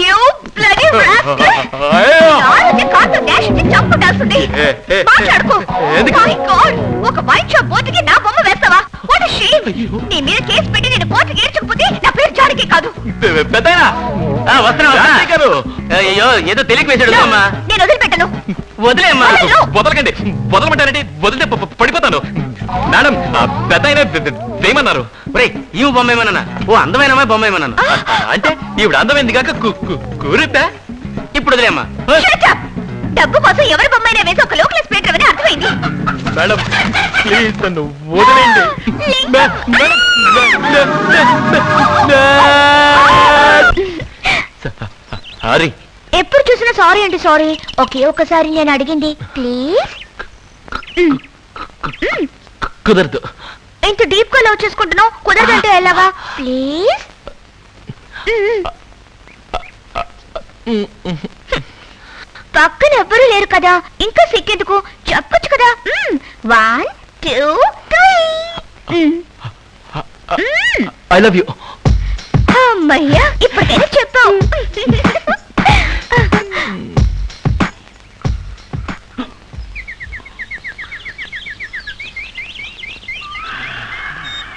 You bloody rascal! కార్తో dash ఇచ్చి చంపుటాల్సింది. మాట్లాడుకో. My God! ఒక వైన్ షాప్ బోర్డుకి నా బొమ్మ వేస్తావా? What a shame! నీ మీద కేసు పెట్టి నేను కోర్టుకి ఏడ్చకపోతే నా పేరు జానకి కాదు. పెద్దయినా అయ్యో ఏదో తెలియక వేసాడు అమ్మా. నేను వదిలిపెట్టను. వదిలేమ్మా. వదలకండి. వదలమంటారండి. వదిలితే పడిపోతాను. మేడం పెద్దయినా వేయమన్నారు. ఈ బొమ్మ ఏమన్నా? ఓ అందమైన బొమ్మ ఏమన్నాను అంటే ఇప్పుడు అందమైంది కాక కూరిపా. ఇప్పుడు వదిలేమ్మా. డబ్బు కోసం ఎవరి బొమ్మైనా వేసి ఒక లోకల్ స్పీకర్ అని అర్థమైంది. మేడం ప్లీజ్ నన్ను వదిలేయండి. సారీ. ఎప్పుడు చూసినా సారీ అంటే సారీ. ఒకే ఒకసారి నేను అడిగింది ప్లీజ్. కుదరదు. ఇంత డీప్ గా లవ్ చేసుకుంటున్నావు. కుదరదంటే ఎలాగా? ప్లీజ్. పక్కన ఎవ్వరూ లేరు కదా, ఇంకా సిక్కేందుకు? చెప్పొచ్చు కదా. 1 2 3. I love you. అమ్మయ్యా ఇప్పటికైనా చెప్పావు.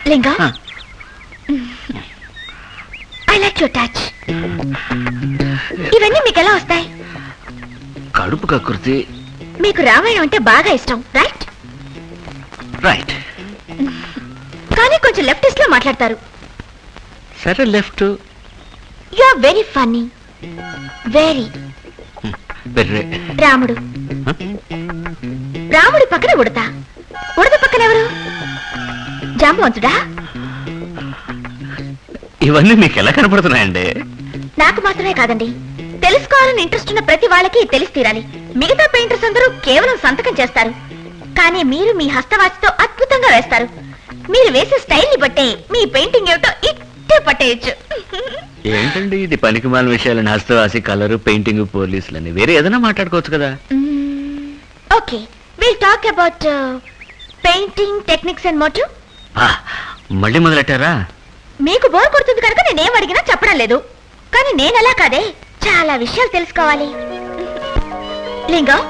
లింగా, ఐ లైక్ యువర్ టచ్. ఇవన్నీ మీకు ఎలా వస్తాయి? కడుపు కకృతి. మీకు రామాయణం అంటే బాగా ఇష్టం, రైట్? రైట్. కానీ కొంచెం లెఫ్టిస్ట్ లో మాట్లాడతారు. సరే left. You are very funny. Very. రాముడు. రాముడి పక్కన ఉడత. ఉడత పక్కన ఎవరు? జాంబవంతుడా? ఇవన్నీ మీకు ఎలా కనపడుతున్నాయండి? నాకు మాత్రమే కాదండి, తెలుసుకోవాలని ఇంట్రెస్ట్ ఉన్న ప్రతి వాళ్ళకి తెలిసి తీరాలి. మిగతా పెయింటర్స్ అందరూ కేవలం సంతకం చేస్తారు, కానీ మీరు మీ హస్తవాచితో అద్భుతంగా వేస్తారు. మీరు వేసే స్టైల్ ని బట్టే మీ పెయింటింగ్ ఏమిటో ఇట్టే పట్టేయచ్చు. ఏంటండి ఇది పనికిమాల విషయాలని? హస్తవాసి, కలరు, పెయింటింగ్, పోలీసులని వేరే ఏదైనా మాట్లాడుకోవచ్చు కదా. Okay, will talk about painting techniques and motive. మళ్ళీ మొదలెట్టారా? మీకు బోర్ కొడుతుంది కనుక నేనేం అడిగినా చెప్పడం లేదు, కానీ నేను అలా కాదే, చాలా విషయాలు తెలుసుకోవాలి. లింగం,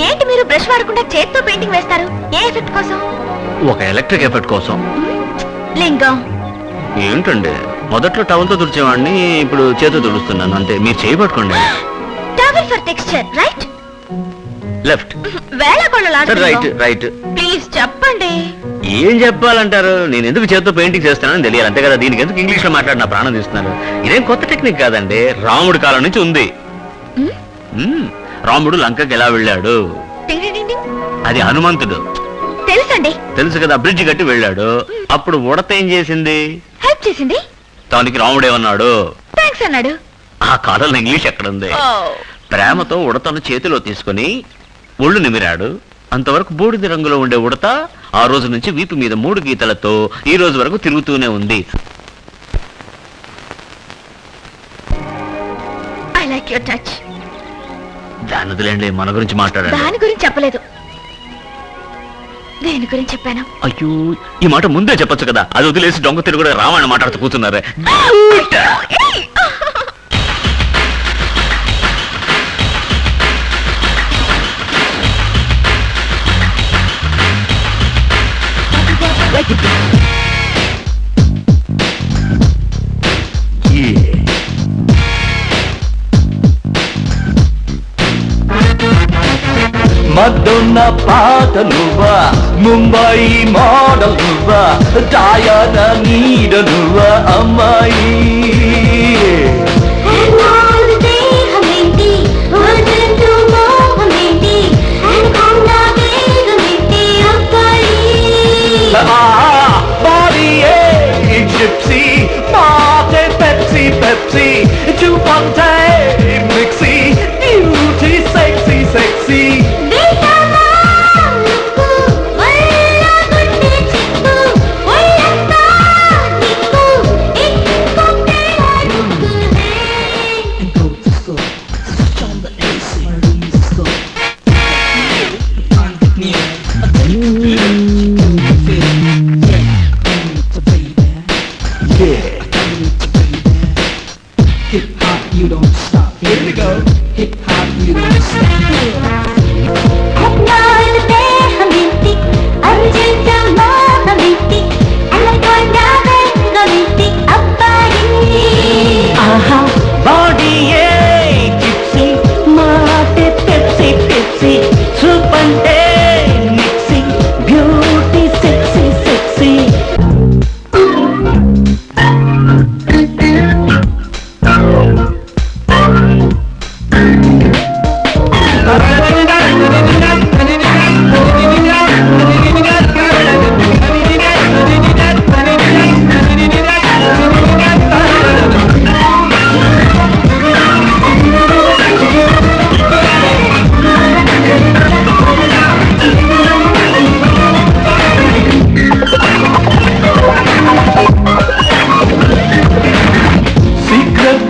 ఏంటి మీరు బ్రష్ వాడకుండా చేత్తో పెయింటింగ్ వేస్తారు? ఏ ఎఫెక్ట్ కోసం? ఒక ఎలక్ట్రిక్ ఎఫెక్ట్ కోసం. లింగం ఏంటండి, మొదట్లో టవల్తో తుడిచేవాడిని, ఇప్పుడు చేతితో తుడుస్తున్నాను అంతే. మీరు చేయబట్టుకోండి. Towel for texture, right? Left. Right right. Please చెప్పండి. ఏం చెప్పాలంటారు? నేను ఎందుకు చేతితో పెయింటింగ్ చేస్తానని తెలియాలి, అంతే కదా. దీనికి ఎందుకు ఇంగ్లీష్ లో మాట్లాడిన ప్రాణం తీస్తున్నారు? ఇదేం కొత్త టెక్నిక్ కాదండి, రాముడి కాలం నుంచి ఉంది. రాముడు లంకకి ఎలా వెళ్ళాడు? అది హనుమంతుడు. తెలుసండి. తెలుసు కదా, బ్రిడ్జ్ కట్టి వెళ్ళాడు. అప్పుడు ఉడత ఏం చేసింది? హెల్ప్ చేసింది. దానికి రాముడు ఏమన్నాడు? థాంక్స్ అన్నాడు. ఆ కాలంలో ఇంగ్లీష్ ఎక్కడుంది? ప్రేమతో ఉడతను చేతిలో తీసుకుని ఒళ్ళు నిమిరాడు. అంతవరకు బూడిద రంగులో ఉండే ఉడత ఆ రోజు నుంచి వీపు మీద 3 గీతలతో ఈ రోజు వరకు తిరుగుతూనే ఉంది. I like your touch. దాని వదిలేండి, మన గురించి మాట్లాడండి. దాని గురించి చెప్పలేదు, దేని గురించి చెప్పాను? అయ్యో, ఈ మాట ముందే చెప్పొచ్చు కదా. అది వదిలేసి దొంగ తిరుగుడు రామాయణ మాట్లాడుతూ కూర్చున్నారే. మధున పాటలువా, ముంబై మోడలువా, డాయన నీడలువా అమ్మాయి. Gypsy, Mate, Pepsi, Pepsi, Chupante, Mixi, beauty, sexy, sexy.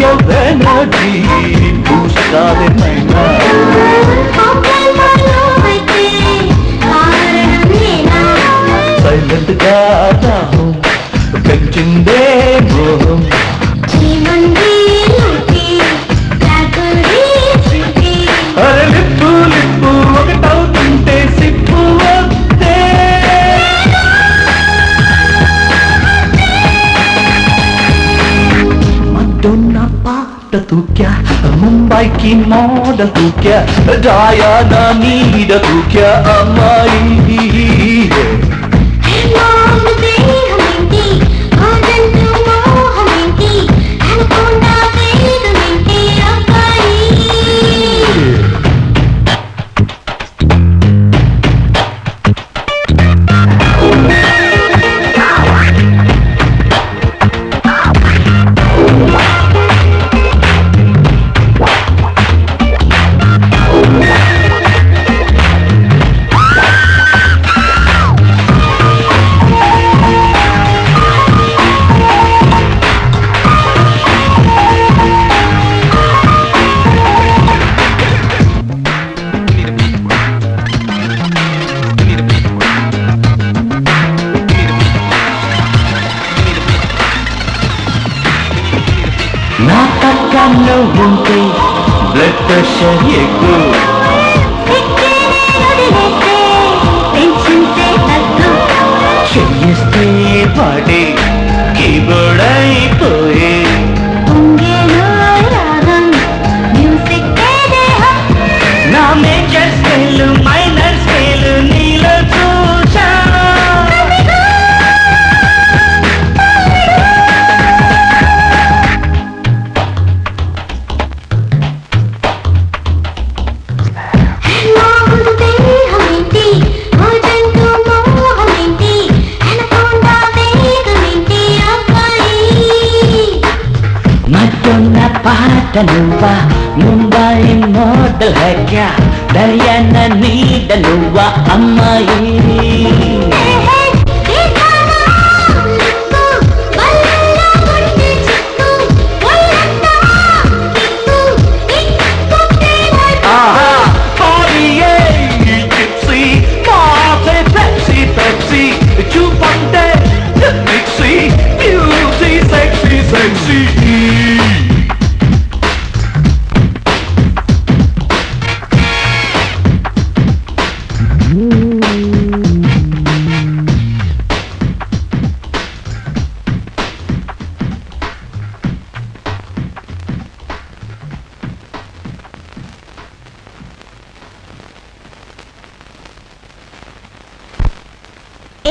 of energy పూస్తాదేమైనా సైలెంట్ గా దాహం పెంచిందే మోహం అరే లిప్పు లిప్పు ఒకటవుతుంటే సిప్పు వస్తే మద్దొన్న పాట తూక్యా ముంబైకి మోడల్ తూక్యా జాయానా నీడ తూక్యా అమ్మాయి నా పక్కన ఉంటే బ్లడ్ ప్రెషర్ ఎక్కువ చెయ్యిస్తే పడే కీబోర్డ్ అయిపోయే నా మేజర్ స్కేల్ మైనర్ స్కేల్ నీలో చూసా మధ్యన్న పాట నువ్వా ముంబై మోడల్ హెక్యా దర్యాన నీడ నువ్వా అమ్మాయి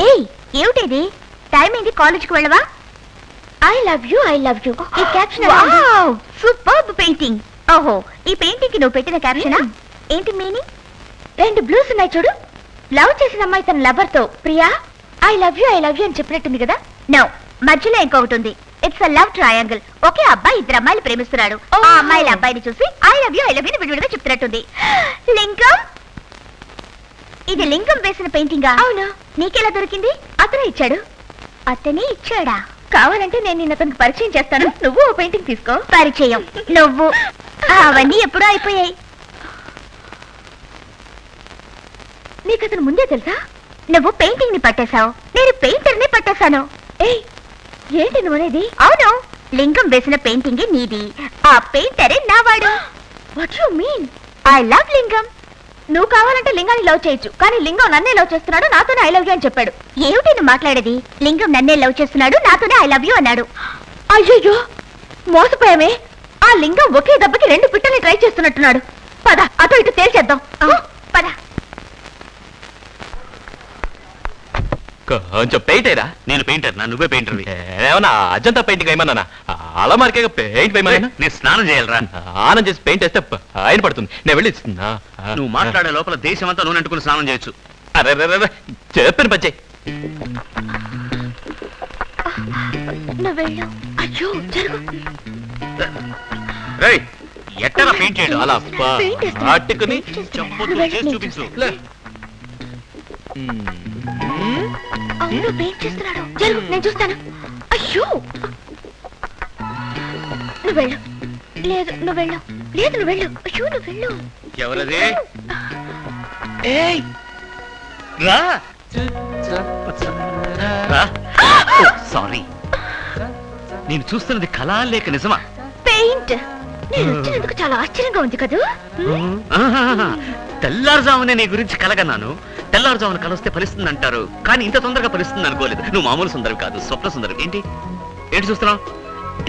ఏయ్ ఏమిటిది టైం ఏంది కాలేజ్కి వెళ్ళవా ఐ లవ్ యూ ఈ క్యాప్షన్ సూపర్బ్ పెయింటింగ్ ఓహో ఈ పెయింటింగ్ కి నువ్వు పెట్టిన క్యాప్షనా ఏంటి మీనింగ్ 2 బ్లూస్ ఉన్నాయి చూడు లవ్ చేసిన అమ్మాయి తన లవర్ తో ప్రియా ఐ లవ్ యూ అని చెప్పినట్టుంది కదా నో మధ్యలో ఇంకొకటి ఉంది ఇట్స్ అ లవ్ ట్రయాంగిల్ ఒకే అబ్బాయి 2 అమ్మాయిలు ప్రేమిస్తున్నాడు ఆ అమ్మాయిల అబ్బాయిని చూసి ఐ లవ్ యూ విడివిడిగా చెప్తున్నట్టుంది లింగం ఇది లింగం వేసిన పెయింటింగా అవును నీకెలా దొరికింది అతనే ఇచ్చాడు అతనే ఇచ్చాడా కావాలంటే నేను నిన్న అతనికి పరిచయం చేస్తాను నువ్వు ఓ పెయింటింగ్ తీసుకో పరిచయం నువ్వు అవన్నీ ఎప్పుడూ అయిపోయాయి నీకు అతను ముందే తెలుసా నువ్వు పెయింటింగ్ ని పట్టేశావు నేను పెయింటర్ ని పట్టేశాను ఏయ్ ఏంటి నువ్వు అనేది అవును లింగం వేసిన పెయింటింగ్ నీది ఆ పెయింటరే నావాడు what you mean I love లింగం నువ్వు కావాలంటే లింగాన్ని లవ్ చేయొచ్చు కానీ లింగం నన్నే లవ్ చేస్తున్నాడు నాతోనే ఐ లవ్ యూ అని చెప్పాడు ఏమిటి నువ్వు మాట్లాడేది లింగం నన్నే లవ్ చేస్తున్నాడు నాతోనే ఐ లవ్ యూ అన్నాడు అయ్యో మోసపోయామే ఆ లింగం ఒకే దెబ్బకి 2 పిట్టల్ని ట్రై చేస్తున్నట్టున్నాడు పద అటు ఇటు తేల్చేద్దాం పద కొంచెం పెయింటేరా నేను పెయింటర్ నా నువ్వే పెయింటర్ ఏమన్నా అజంతా పెయింటింగ్ ఏమన్నా అలా మార్కే పెయింట్ వేయమన్నా నేను స్నానం చేయాలరా ఆనం చేసి పెయింట్ వేస్తే ఆయన పడుతుంది నేను వెళ్ళి నువ్వు మాట్లాడే లోపల దేశం అంతా నూనె అంటుకుని స్నానం చేయొచ్చు అరే చెప్పాను పచ్చే అయ్యో జరుగు రేయ్ ఎట్టరా పెయింట్ చేయడం అలా పట్టుకుని చెప్పుతూ చేసి చూపించు అవును పెయింట్ చేస్తున్నాడు జరుగు నేను చూస్తాను అయ్యో నువ్వు వెళ్ళు లేదు నువ్వు వెళ్ళు, లేదు నువ్వు వెళ్ళు, అయ్యో నువ్వు వెళ్ళు. ఎవరది? ఏయ్ రా రా. సారీ, నేను చూస్తున్నది కళా లేక నిజమా? పెయింట్. నేను వచ్చినందుకు చాలా ఆశ్చర్యంగా ఉంది కదూ. ఆహాహా. తెల్లారుజామునే నీ గురించి కలగన్నాను. తెల్లారుజామున కలొస్తే ఫలిస్తుంది అంటారు, కానీ ఇంత తొందరగా ఫలిస్తుంది అనుకోలేదు. నువ్వు మామూలు సుందరం కాదు, స్వప్న సుందరం. ఏంటి ఏంటి చూస్తున్నావు?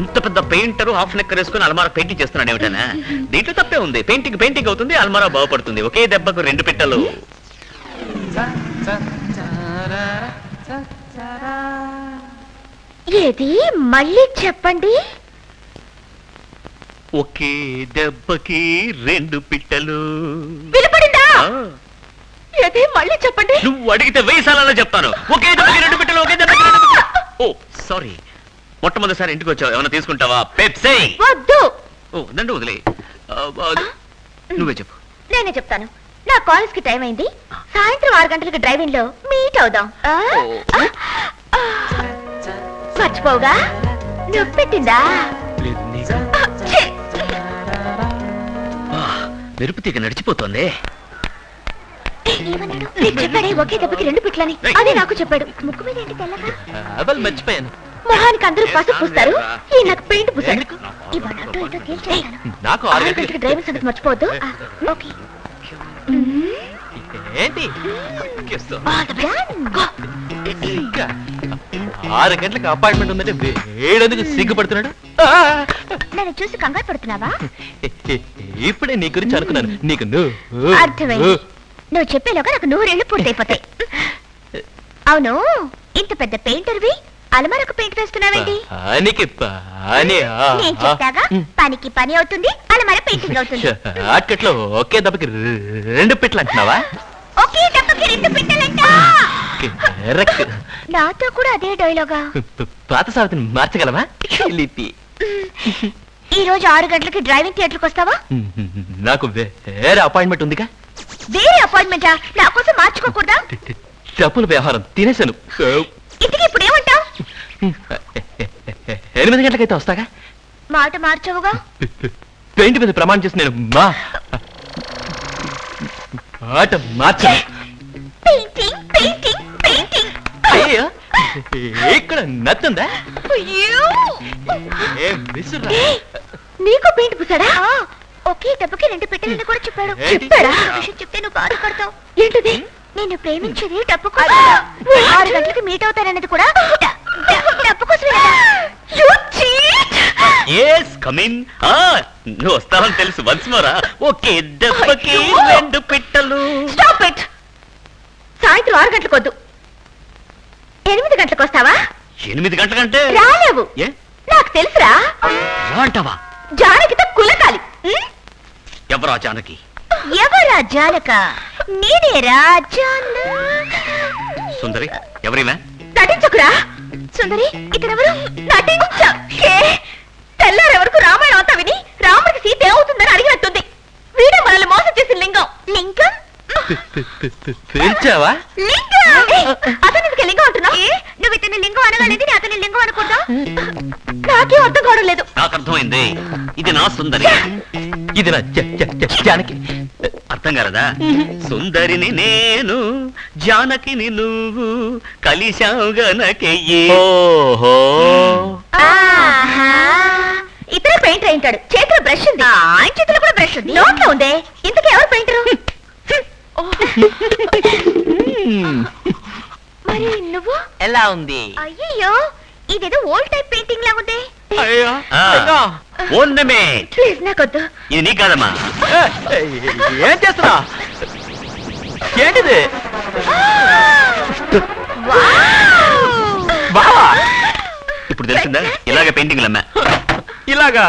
ఇంత పెద్ద పెయింటర్ హాఫ్ నెక్కర్ వేసుకుని అల్మారా పెయింటింగ్ చేస్తున్నాడు ఏమిటనా? దీంట్లో తప్పే ఉంది. పెయింటింగ్ పెయింటింగ్ అవుతుంది, అల్మారా బాగుపడుతుంది. ఒకే దెబ్బకు రెండు పిట్టలు. ఏది మళ్ళీ చెప్పండి. ఒకే దెబ్బకి రెండు పిట్టలు. వినపడిందా? ఆ, ఏది మళ్ళీ చెప్పండి. నువ్వు అడిగితే 1000 సార్లు చెప్తాను. ఒకే దెబ్బకి రెండు పిట్టలు, ఒకే దెబ్బకి రెండు పిట్టలు. ఓ సారీ, మొట్టమొదటిసారి ఇంటికి వచ్చావు, ఏమైనా తీసుకుంటావా? పెప్సీ. వద్దు. ఓ దండు వదిలే. నువ్వే చెప్పు. నేనే చెప్తాను. నా కాలేజ్ కి టైం అయింది. సాయంత్రం 6 గంటలకు డ్రైవింగ్ లో మీట్ అవుదాం. మర్చిపోవుగా? నువ్వు పెట్టిందా? ఛీ! మెరుపు తీగ నడిచిపోతుంది. ఏమన్నాడు? నీకు చెప్పాడే ఒకే దెబ్బకి రెండు పిట్లని. అదే నాకు చెప్పాడు. ముక్కు మీద ఏంటి తెల్లగా? అవల్ మర్చిపోయాను. మొహానికి అందరూ పసుపు పూస్తారు, ఈ నాకు పెయింట్ పూసాడు. ఇవాళ అటో ఇటో తేల్చేస్తాను. నాకు 6 గంటలకు డ్రైవింగ్ సంగతి మర్చిపోవద్దు. ఓకే. ఏంటి All the best. Go. ఇంకా 6 గంటలకు అపాయింట్మెంట్ ఉందంటే వేడెందుకు సిగ్గుపడుతున్నాడు? నన్ను చూసి కంగారు పడుతున్నావా? ఇప్పుడే నీ గురించి అనుకున్నాను. నీకు నువ్వు అర్థమైంది. నువ్వు చెప్పేలోగా నాకు 100 ఏళ్ళు పూర్తయిపోతాయి. అవును, ఇంత పెద్ద పెయింటర్వి అలమారకు పెయింట్ వేస్తున్నావేంటి? పనికి పని. నేను చెప్తాగా, పనికి పని అవుతుంది, అలమార పెయింటింగ్ అవుతుంది. షార్ట్కట్లో ఒకే దెబ్బకి రెండు పిట్లు అంటున్నావా? ఒకే దెబ్బకి రెండు పిట్టలంట. కరెక్ట్. నాతో కూడా అదే డైలాగా. పాత సావిత్రిని మార్చగలవా? లిపి. ఈ రోజు 6 గంటలకి డ్రైవింగ్ థియేటర్కి వస్తావా? నాకు వేరే అపాయింట్మెంట్ ఉందిగా. వేరే అపాయింట్మెంటా? నా కోసం మార్చుకోకూడదా? డబ్బుల వ్యవహారం తినేశాను. ఇంటికి ఇప్పుడు ఏమంటావు? 8 గంటలకైతే వస్తాగా. మాట మార్చవుగా. పెయింట్ మీద ప్రమాణం చేసి నేను మాట మార్చాను. Painting painting painting. అయ్యో, ఇక్కడ నత్తుందా? అయ్యో. ఏం విసురా? ఏయ్, నీకు పెయింట్ పూసాడా? ఒకే దెబ్బకి రెండు పెట్టెలని కూడా చెప్పాడు. ఏంటి? చెప్పాడా? విషయం చెప్తే నువ్వు బాధపడతావు. ఏంటిది? నేను ప్రేమించేది డబ్బు కోసం. 6 గంటలకి మీట్ అవుతానన్నది కూడా డబ్బు కోసమే కదా. You cheat! Yes, come in. నువ్వు వస్తావని తెలుసు. వన్స్ మోరా. ఒకే దెబ్బకి అయ్యో. రెండు పిట్టలు. Stop it! సాయంత్రం 6 గంటలకు వద్దు, 8 గంటలకు వస్తావా? 8 గంటలకంటే రాలేవు. ఏ నాకు తెలుసురా. రా అంటావా? జానకితో కులకాలి. ఉం? ఎవరా జానకి? ఎవరా జానక? నేనేరా జాన. సుందరి ఎవరివే? నటించకురా. సుందరి ఇతనెవరు? నటించకే. తెల్లారెవరకు రామాయణం అంతా విని రాముడికి సీత ఏమవుతుందని అడిగినట్టుంది. వీడే మనల్ని మోసం చేసిన లింగం. లింగం? పిలిచావా? లింగం! ఏయ్, అతను ఎందుకు లింగం అంటున్నావు? నువ్వు ఇతని లింగం అనగానేది నేను అతని లింగం అనుకుంటా. నాకేం అర్థం కావడం లేదు. నాకు అర్థమైంది. ఇది నా సుందరి. ఇది నా జానకి. అర్థం కాలదా? సుందరిని నేను, జానకిని నువ్వు, కలిశావు గనకెయ్యి. ఓహో, ఆహా, ఇతర పెయింటర్ అయింటాడు. చేతిలో బ్రష్ ఉంది. ఆయన చేతిలో కూడా బ్రష్ ఉంది. నోట్లో ఉందే. ఇంతకీ ఎవరు పెయింటరు? మరి నువ్వు? ఎలా ఉంది? అయ్యో, ఇదేదో ఓల్డ్ టైప్ పెయింటింగ్ లా ఉంది. అయ్యో, ఓర్నమెంట్. ప్లీజ్ నాకొద్దు. ఇది నీ కాదమ్మా. ఏం చేస్తున్నా? ఏంటిది? బావా, ఇప్పుడు తెలిసిందా? ఇలాగే పెయింటింగ్లు అమ్మా. ఇలాగా?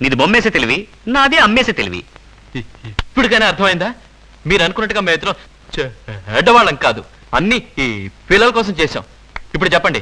నీది బొమ్మేసే తెలివి, నాది అమ్మేసే తెలివి. ఇప్పటికైనా అర్థమైందా? మీరు అనుకున్నట్టుగా మేము ఇద్దరం చెడ్డవాళ్ళం కాదు. అన్ని ఈ పిల్లల కోసం చేశాం. ఇప్పుడు చెప్పండి,